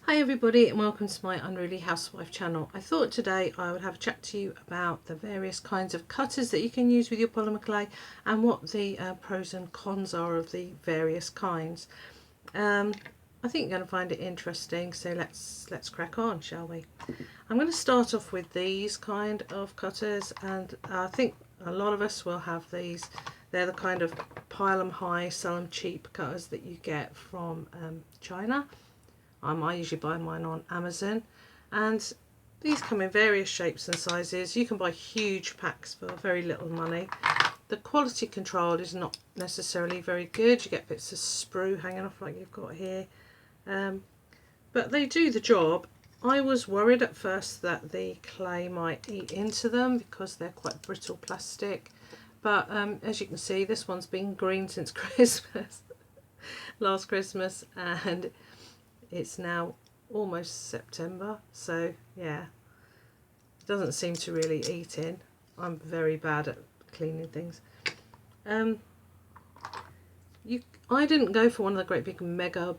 Hi everybody and welcome to my Unruly Housewife channel. I thought today I would have a chat to you about the various kinds of cutters that you can use with your polymer clay and what the pros and cons are of the various kinds. I think you're going to find it interesting, so let's crack on, shall we? I'm going to start off with these kind of cutters, and I think a lot of us will have these. They're the kind of pile 'em high, sell 'em cheap cutters that you get from China. I usually buy mine on Amazon, and these come in various shapes and sizes. You can buy huge packs for very little money. The quality control is not necessarily very good. You get bits of sprue hanging off like you've got here, but they do the job. I was worried at first that the clay might eat into them because they're quite brittle plastic, but as you can see, this one's been green since Christmas, last Christmas, and it's now almost September, so yeah, it doesn't seem to really eat in. I'm very bad at cleaning things. I didn't go for one of the great big mega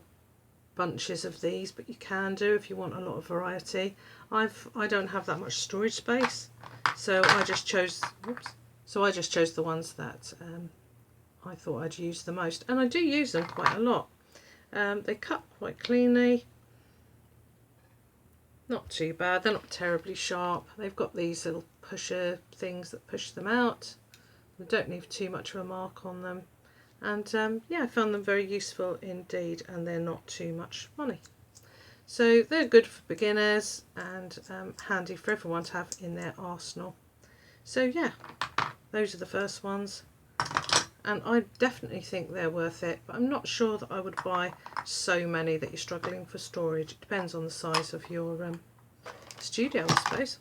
bunches of these, but you can do if you want a lot of variety. I don't have that much storage space, so I just chose the ones that I thought I'd use the most, and I do use them quite a lot. They cut quite cleanly, not too bad. They're not terribly sharp. They've got these little pusher things that push them out. They don't leave too much of a mark on them, and yeah, I found them very useful indeed, and they're not too much money. So they're good for beginners and handy for everyone to have in their arsenal. So yeah, those are the first ones, and I definitely think they're worth it, but I'm not sure that I would buy so many that you're struggling for storage. It depends on the size of your studio, I suppose.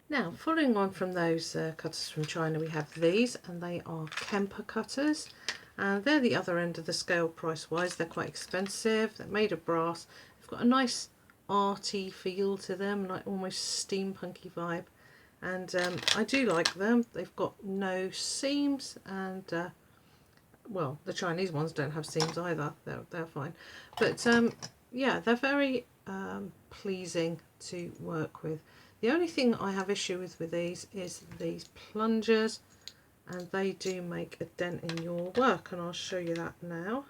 Now, following on from those cutters from China, we have these, and they are Kemper cutters, and they're the other end of the scale price wise. They're quite expensive. They're made of brass. They've got a nice arty feel to them, like almost steampunky vibe, and I do like them. They've got no seams, and well, the Chinese ones don't have seams either. They're fine, but yeah, they're very pleasing to work with. The only thing I have issue with these is these plungers, and they do make a dent in your work, and I'll show you that now.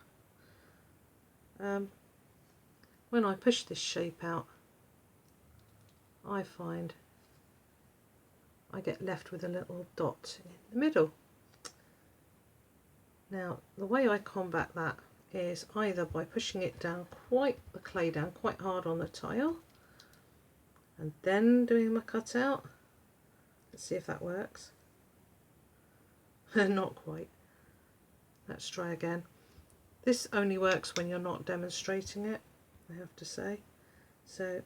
When I push this shape out, I find I get left with a little dot in the middle. Now, the way I combat that is either by pushing it down the clay down quite hard on the tile, and then doing my cutout. Let's see if that works. Not quite. Let's try again. This only works when you're not demonstrating it, I have to say. So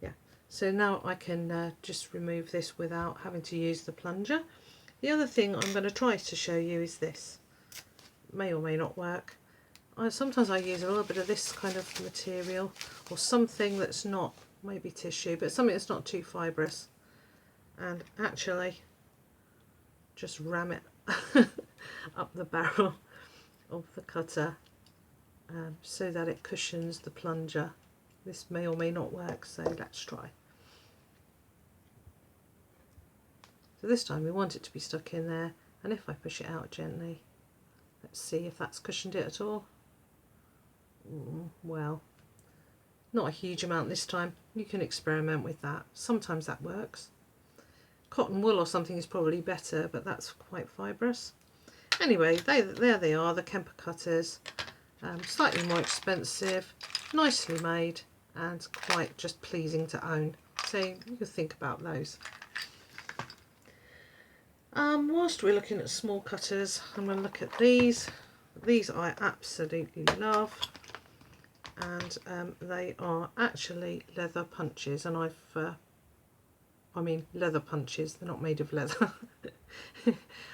yeah, so now I can just remove this without having to use the plunger. The other thing I'm going to try to show you is this. It may or may not work. Sometimes I use a little bit of this kind of material, or something that's not, maybe tissue, but something that's not too fibrous, and actually just ram it up the barrel of the cutter so that it cushions the plunger. This may or may not work, so let's try. So this time we want it to be stuck in there, and if I push it out gently, let's see if that's cushioned it at all. Well, not a huge amount this time. You can experiment with that. Sometimes that works. Cotton wool or something is probably better, but that's quite fibrous. Anyway, there they are, the Kemper cutters. Slightly more expensive, nicely made, and quite just pleasing to own. So you can think about those. Whilst we're looking at small cutters, I'm going to look at these. These I absolutely love, and they are actually leather punches, and I mean leather punches, they're not made of leather.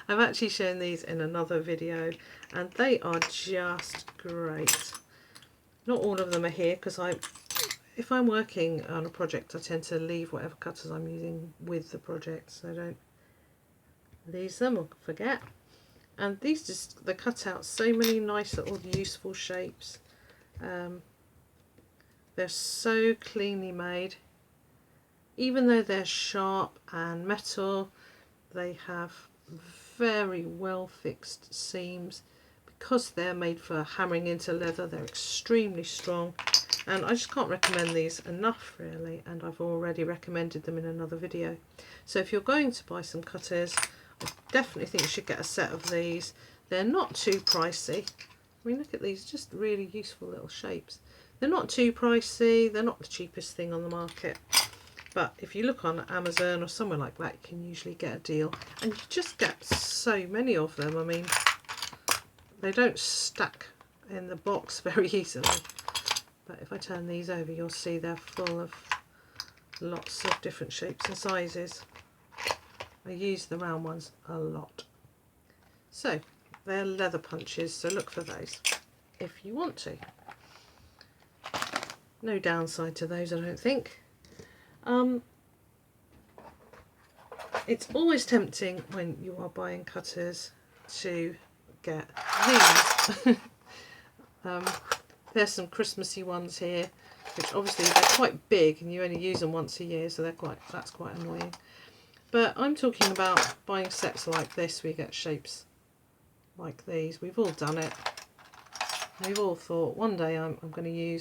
I've actually shown these in another video, and they are just great. Not all of them are here because if I'm working on a project, I tend to leave whatever cutters I'm using with the project, so I don't lose them or forget. And these they cut out so many nice little useful shapes. They're so cleanly made. Even though they're sharp and metal, they have very well fixed seams. Because they're made for hammering into leather, they're extremely strong, and I just can't recommend these enough really, and I've already recommended them in another video. So if you're going to buy some cutters, I definitely think you should get a set of these. They're not too pricey. I mean, look at these, just really useful little shapes. They're not too pricey, they're not the cheapest thing on the market, but if you look on Amazon or somewhere like that, you can usually get a deal, and you just get so many of them. I mean, they don't stack in the box very easily, but if I turn these over, you'll see they're full of lots of different shapes and sizes. I use the round ones a lot. So they're leather punches, so look for those if you want to. No downside to those, I don't think. It's always tempting when you are buying cutters to get these. There's some Christmassy ones here, which obviously they're quite big and you only use them once a year, so that's quite annoying. But I'm talking about buying sets like this where you get shapes like these. We've all done it. We've all thought one day I'm going to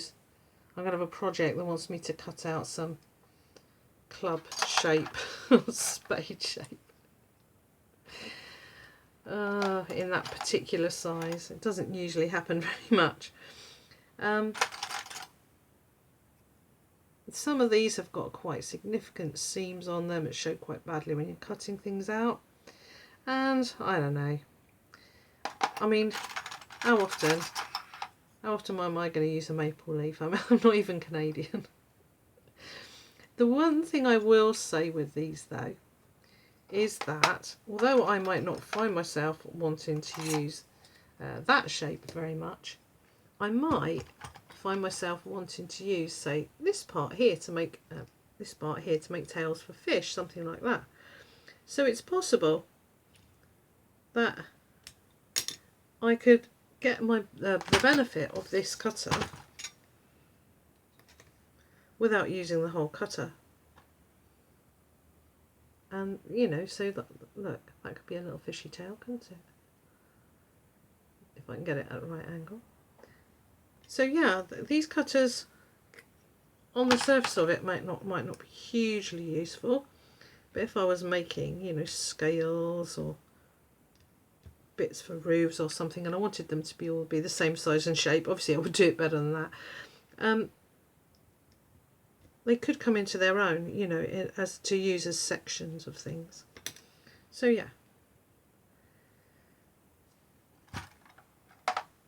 have a project that wants me to cut out some club shape or spade shape in that particular size. It doesn't usually happen very much. Some of these have got quite significant seams on them that show quite badly when you're cutting things out, and I don't know, I mean, how often am I going to use a maple leaf? I'm not even Canadian. The one thing I will say with these though is that although I might not find myself wanting to use that shape very much, I might find myself wanting to use, say, this part here to make tails for fish, something like that. So it's possible that I could get the benefit of this cutter without using the whole cutter. And you know, so that, look, that could be a little fishy tail, couldn't it? If I can get it at the right angle. So yeah, these cutters on the surface of it might not be hugely useful, but if I was making, you know, scales or bits for roofs or something, and I wanted them to all be the same size and shape, obviously I would do it better than that. They could come into their own, you know, as to use as sections of things. So yeah,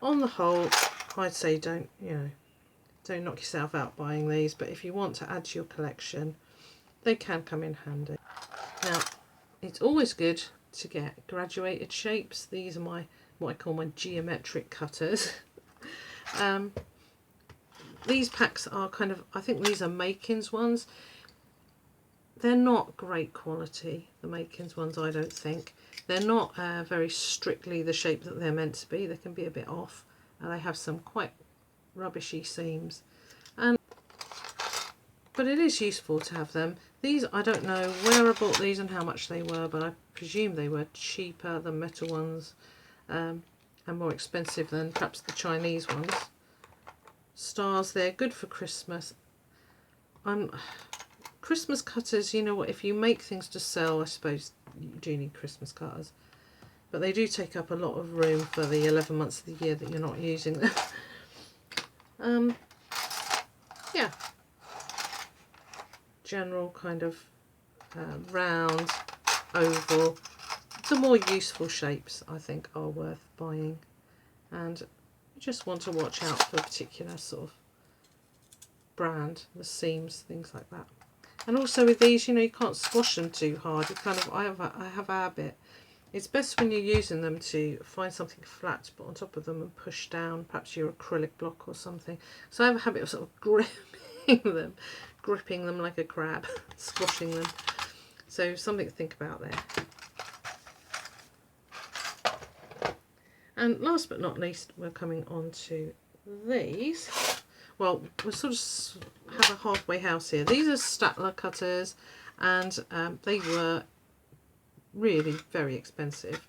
on the whole, I'd say don't knock yourself out buying these, but if you want to add to your collection, they can come in handy. Now, it's always good to get graduated shapes. These are what I call my geometric cutters. These packs are kind of, I think these are Makins ones. They're not great quality, the Makins ones, I don't think. They're not very strictly the shape that they're meant to be. They can be a bit off, and they have some quite rubbishy seams. But it is useful to have them. These, I don't know where I bought these and how much they were, but I presume they were cheaper than metal ones, and more expensive than perhaps the Chinese ones. Stars, they're good for Christmas. Christmas cutters, you know what, if you make things to sell, I suppose you do need Christmas cutters, but they do take up a lot of room for the 11 months of the year that you're not using them. Yeah, general kind of round, oval, the more useful shapes I think are worth buying, and you just want to watch out for a particular sort of brand, the seams, things like that. And also with these, you know, you can't squash them too hard. You kind of, I have a habit. It's best when you're using them to find something flat to put on top of them and push down, perhaps your acrylic block or something. So I have a habit of sort of gripping them like a crab, squashing them. So something to think about there. And last but not least, we're coming on to these, well, we'll sort of have a halfway house here. These are Statler cutters, and they were really very expensive.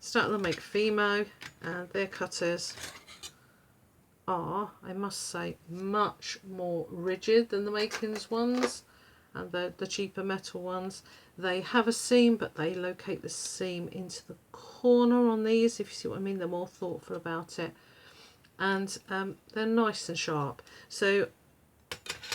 Statler make Fimo, and their cutters are, I must say, much more rigid than the Makins ones and the cheaper metal ones. They have a seam, but they locate the seam into the corner on these, if you see what I mean. They're more thoughtful about it, and they're nice and sharp. So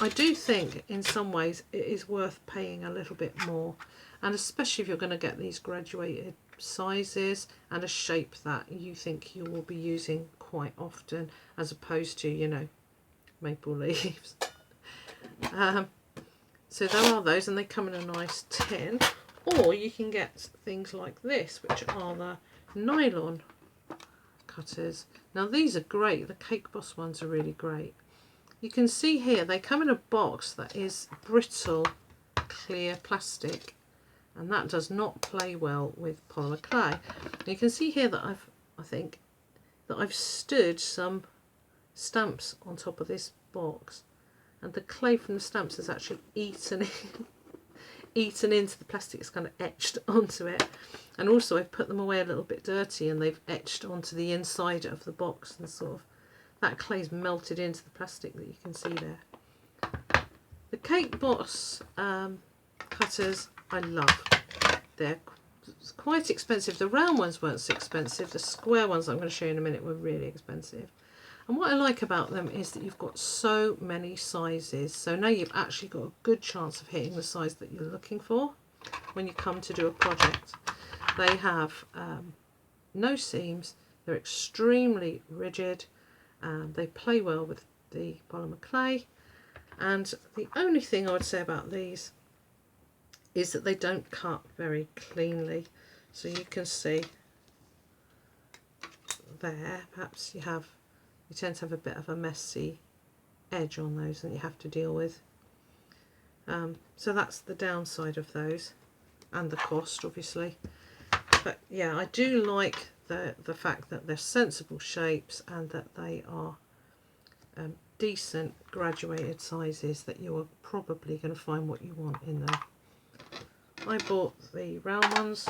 I do think in some ways it is worth paying a little bit more, and especially if you're going to get these graduated sizes and a shape that you think you will be using quite often, as opposed to, you know, maple leaves. So there are those, and they come in a nice tin, or you can get things like this, which are the nylon cutters. Now these are great. The Cake Boss ones are really great. You can see here they come in a box that is brittle clear plastic, and that does not play well with polymer clay. You can see here that I've stood some stamps on top of this box, and the clay from the stamps has actually eaten into the plastic. It's kind of etched onto it, and also I've put them away a little bit dirty, and they've etched onto the inside of the box, and sort of that clay's melted into the plastic that you can see there. The Cake Boss cutters I love. They're quite expensive. The round ones weren't so expensive. The square ones I'm going to show you in a minute were really expensive. And what I like about them is that you've got so many sizes. So now you've actually got a good chance of hitting the size that you're looking for when you come to do a project. They have no seams. They're extremely rigid. They play well with the polymer clay. And the only thing I would say about these is that they don't cut very cleanly. So you can see there, perhaps you tend to have a bit of a messy edge on those that you have to deal with. So that's the downside of those, and the cost obviously. But yeah, I do like the fact that they're sensible shapes, and that they are decent graduated sizes that you are probably going to find what you want in them. I bought the round ones.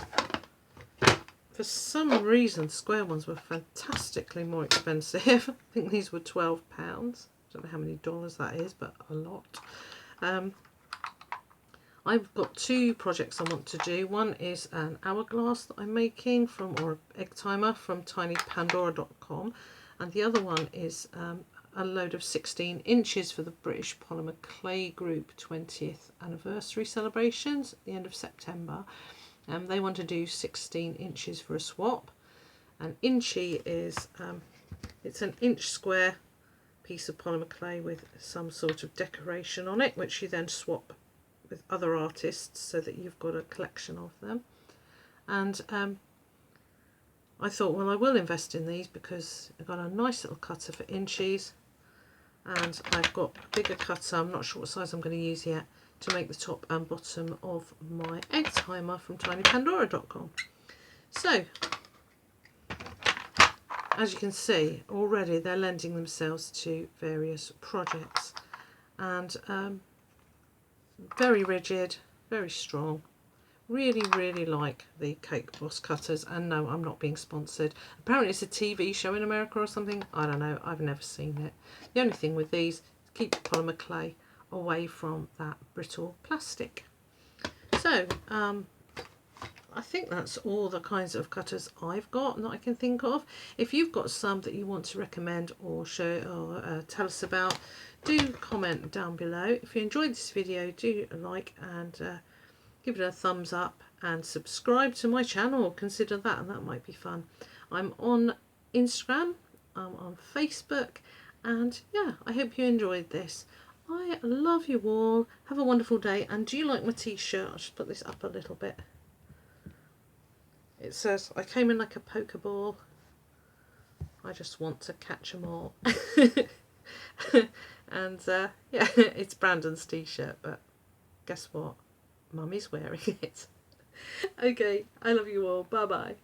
For some reason, square ones were fantastically more expensive. I think these were £12. Don't know how many dollars that is, but a lot. I've got two projects I want to do. One is an hourglass that I'm making or an egg timer from tinypandora.com, and the other one is a load of 16 inches for the British Polymer Clay Group 20th anniversary celebrations at the end of September. They want to do 16 inches for a swap. An inchy is it's an inch square piece of polymer clay with some sort of decoration on it, which you then swap with other artists so that you've got a collection of them. And I thought, well, I will invest in these because I've got a nice little cutter for inches, and I've got a bigger cutter, I'm not sure what size I'm going to use yet, to make the top and bottom of my egg timer from tinypandora.com. So, as you can see, already they're lending themselves to various projects, and very rigid, very strong. Really, really like the Cake Boss cutters, and no, I'm not being sponsored. Apparently it's a TV show in America or something. I don't know, I've never seen it. The only thing with these, keep polymer clay away from that brittle plastic. So I think that's all the kinds of cutters I've got and that I can think of. If you've got some that you want to recommend or show or tell us about, do comment down below. If you enjoyed this video, do like and give it a thumbs up, and subscribe to my channel. Consider that, and that might be fun. I'm on Instagram, I'm on Facebook, and yeah, I hope you enjoyed this. I love you all. Have a wonderful day, and do you like my t-shirt? I'll just put this up a little bit. It says, I came in like a Pokeball. I just want to catch them all. And yeah, it's Brandon's t-shirt, but guess what? Mummy's wearing it. Okay, I love you all. Bye bye.